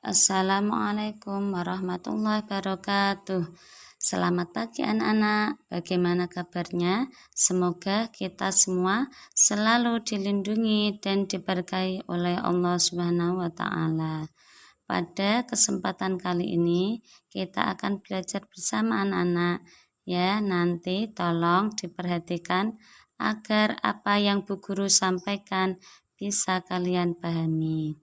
Assalamualaikum warahmatullahi wabarakatuh. Selamat pagi anak-anak, bagaimana kabarnya? Semoga kita semua selalu dilindungi dan diberkahi oleh Allah Subhanahu wa Ta'ala. Pada kesempatan kali ini kita akan belajar bersama anak-anak. Ya, nanti tolong diperhatikan agar apa yang Bu Guru sampaikan bisa kalian pahami.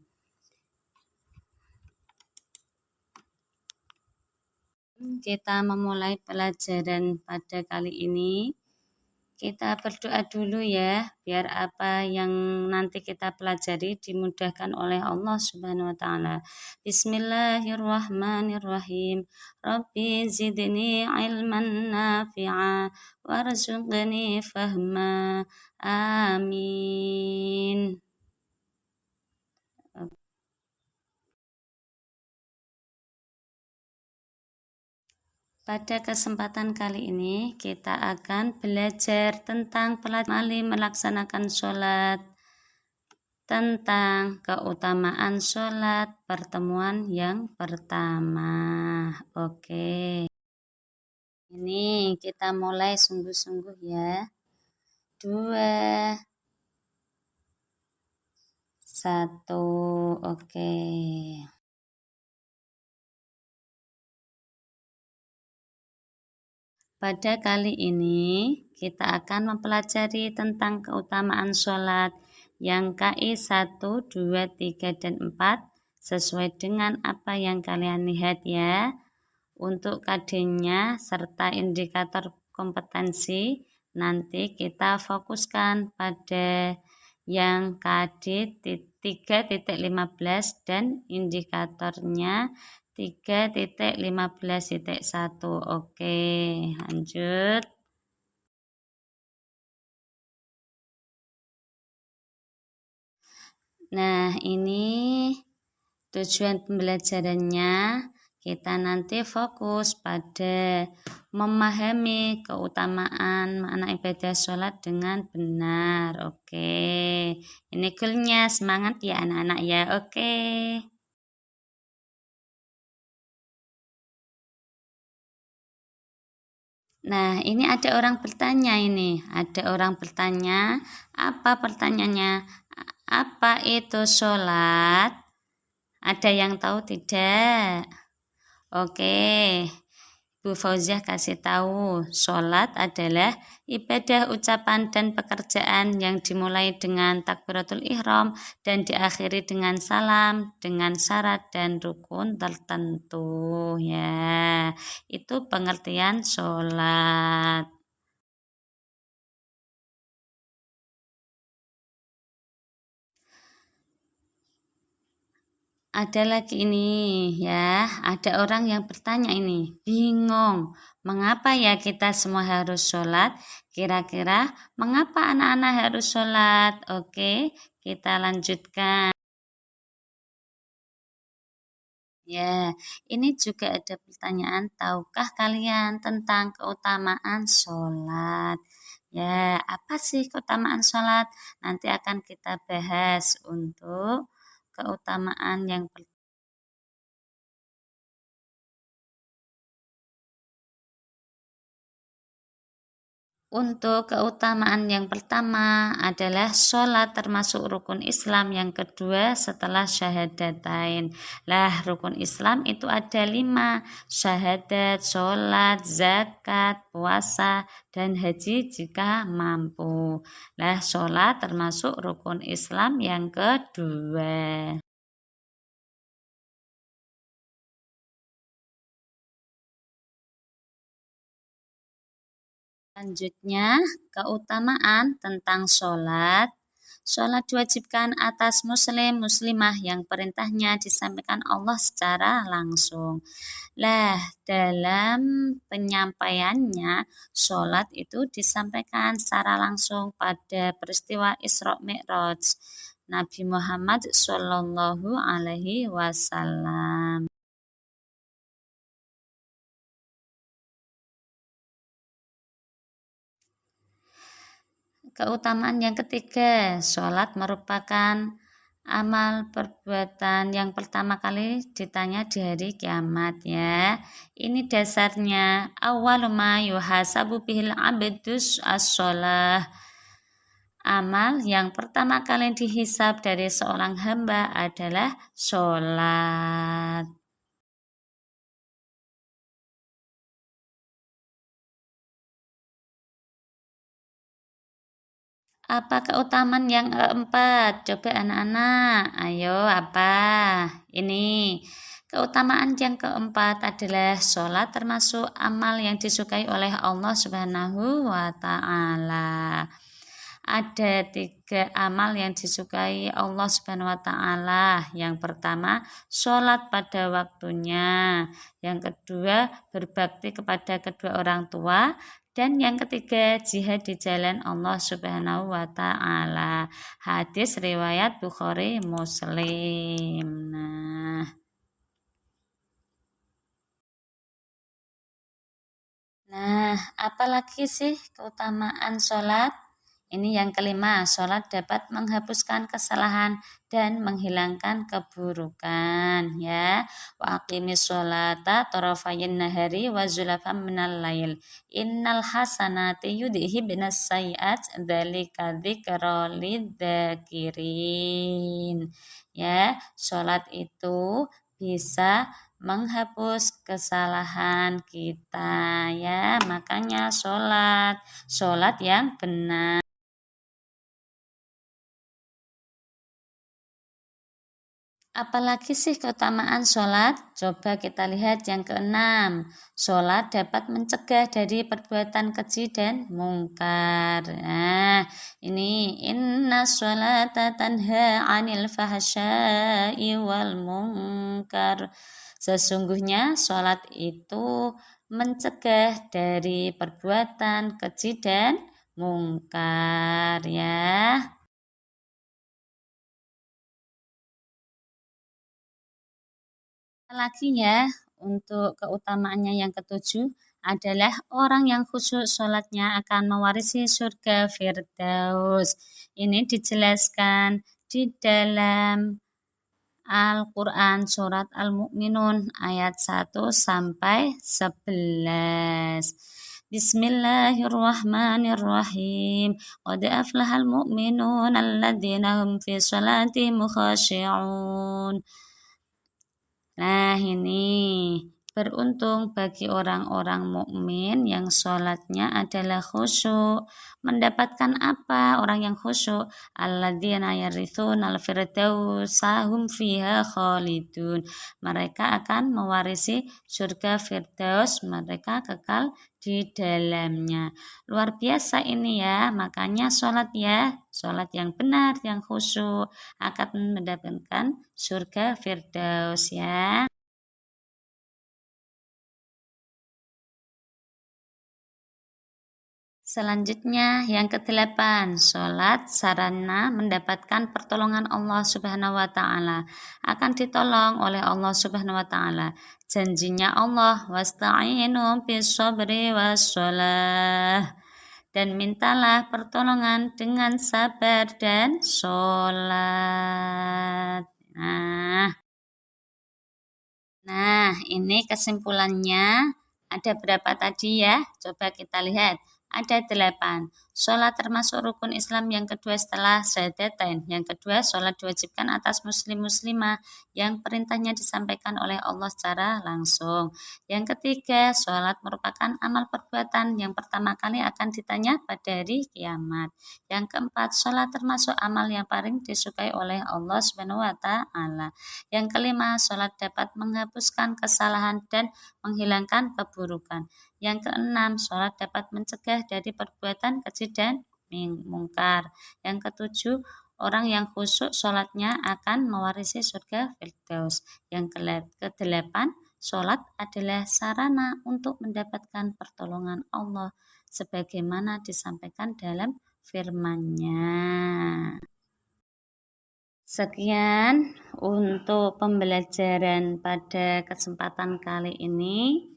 Kita memulai pelajaran pada kali ini. Kita berdoa dulu ya, biar apa yang nanti kita pelajari dimudahkan oleh Allah Subhanahu wa Ta'ala. Bismillahirrahmanirrahim. Rabbi zidni ilman nafi'a warzuqni fahma. Amin. Pada kesempatan kali ini kita akan belajar tentang melaksanakan sholat, tentang keutamaan sholat pertemuan yang pertama. Oke, ini kita mulai sungguh-sungguh ya. 2, 1, oke. Pada kali ini kita akan mempelajari tentang keutamaan sholat yang KI 1, 2, 3, dan 4 sesuai dengan apa yang kalian lihat ya. Untuk KD-nya serta indikator kompetensi nanti kita fokuskan pada yang KD 3.15 dan indikatornya 3.15.1. Oke, lanjut. Nah, ini tujuan pembelajarannya. Kita nanti fokus pada memahami keutamaan makna ibadah sholat dengan benar. Oke, ini goalnya. Semangat ya anak-anak ya. Oke. Nah, ini ada orang bertanya ini. Ada orang bertanya, apa pertanyaannya? Apa itu sholat? Ada yang tahu tidak? Oke, Bu Fauziah kasih tahu, sholat adalah ibadah ucapan dan pekerjaan yang dimulai dengan takbiratul ihram dan diakhiri dengan salam, dengan syarat dan rukun tertentu ya. Itu pengertian sholat. Ada lagi ini ya, ada orang yang bertanya ini, bingung, mengapa ya kita semua harus sholat? Kira-kira mengapa anak-anak harus sholat? Oke, kita lanjutkan. Ya, ini juga ada pertanyaan, tahukah kalian tentang keutamaan sholat? Ya, apa sih keutamaan sholat? Nanti akan kita bahas untuk keutamaan yang pertama. Untuk keutamaan yang pertama adalah sholat termasuk rukun Islam, yang kedua setelah syahadatain. Lah, rukun Islam itu ada 5, syahadat, sholat, zakat, puasa, dan haji jika mampu. Lah, sholat termasuk rukun Islam yang kedua. Selanjutnya, keutamaan tentang sholat. Sholat diwajibkan atas muslimah yang perintahnya disampaikan Allah secara langsung. Lah, dalam penyampaiannya, sholat itu disampaikan secara langsung pada peristiwa Isra Mi'raj Nabi Muhammad Shallallahu Alaihi Wasallam. Keutamaan yang ketiga, sholat merupakan amal perbuatan yang pertama kali ditanya di hari kiamat ya. Ini dasarnya awwalu ma yuhasabu bihil abdus as-shalah. Amal yang pertama kali dihisab dari seorang hamba adalah sholat. Apa keutamaan yang keempat? Coba anak-anak, ayo apa? Ini keutamaan yang keempat adalah sholat termasuk amal yang disukai oleh Allah Subhanahu wa Ta'ala. Ada 3 amal yang disukai Allah Subhanahu wa Ta'ala. Yang pertama, sholat pada waktunya. Yang kedua, berbakti kepada kedua orang tua. Dan yang ketiga, jihad di jalan Allah Subhanahu wa Ta'ala. Hadis riwayat Bukhari Muslim. Nah, apalagi sih keutamaan sholat? Ini yang kelima, sholat dapat menghapuskan kesalahan dan menghilangkan keburukan. Ya, wa aqimis sholata tarafayin nahari wa zulafam minal lail. Innal hasanati yudhibnas sayiat dzalika dzikra lidzakirin. Ya, sholat itu bisa menghapus kesalahan kita ya, makanya sholat yang benar. Apalagi sih keutamaan sholat? Coba kita lihat yang keenam. Sholat dapat mencegah dari perbuatan keji dan mungkar. Nah, ini inna sholata tanha anil fahsya'i wal mungkar. Sesungguhnya sholat itu mencegah dari perbuatan keji dan mungkar ya. Lagi ya, untuk keutamaannya yang ketujuh adalah orang yang khusyuk sholatnya akan mewarisi surga Firdaus. Ini dijelaskan di dalam Al-Quran surat Al-Mu'minun ayat 1 sampai 11. Bismillahirrahmanirrahim. Qad aflahal mu'minun alladzina hum fi sholatihim khashi'un. Nah, ini beruntung bagi orang-orang mukmin yang sholatnya adalah khusyuk. Mendapatkan apa orang yang khusyuk? Alladzina yarithunal firdausa hum fiha khalidun. Mereka akan mewarisi surga Firdaus, mereka kekal di dalamnya. Luar biasa ini ya, makanya sholat ya, sholat yang benar, yang khusyuk akan mendapatkan surga Firdaus ya. Selanjutnya yang kedelapan, sholat sarana mendapatkan pertolongan Allah Subhanahu wa Ta'ala, akan ditolong oleh Allah Subhanahu wa Ta'ala. Janjinya Allah, wasta'inu bis sabri was sholah, dan mintalah pertolongan dengan sabar dan sholat. Nah, ini kesimpulannya. Ada berapa tadi ya? Coba kita lihat. Ada 8. Sholat termasuk rukun Islam yang kedua setelah syahadatain. Yang kedua, sholat diwajibkan atas muslim-muslimah yang perintahnya disampaikan oleh Allah secara langsung. Yang ketiga, sholat merupakan amal perbuatan yang pertama kali akan ditanya pada hari kiamat. Yang keempat, sholat termasuk amal yang paling disukai oleh Allah Subhanahu wa Ta'ala. Yang kelima, sholat dapat menghapuskan kesalahan dan menghilangkan keburukan. Yang keenam, sholat dapat mencegah dari perbuatan keji dan mungkar. Yang ketujuh, orang yang khusyuk sholatnya akan mewarisi surga Firdaus. Yang kedelapan, sholat adalah sarana untuk mendapatkan pertolongan Allah sebagaimana disampaikan dalam firman-Nya. Sekian untuk pembelajaran pada kesempatan kali ini.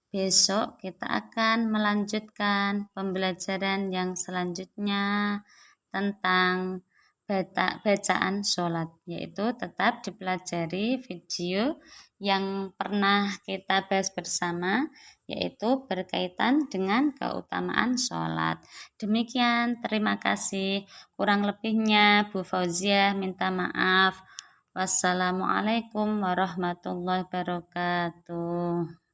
Besok kita akan melanjutkan pembelajaran yang selanjutnya tentang bacaan sholat, yaitu tetap dipelajari video yang pernah kita bahas bersama, yaitu berkaitan dengan keutamaan sholat. Demikian, terima kasih. Kurang lebihnya Bu Fauziah minta maaf. Wassalamualaikum warahmatullahi wabarakatuh.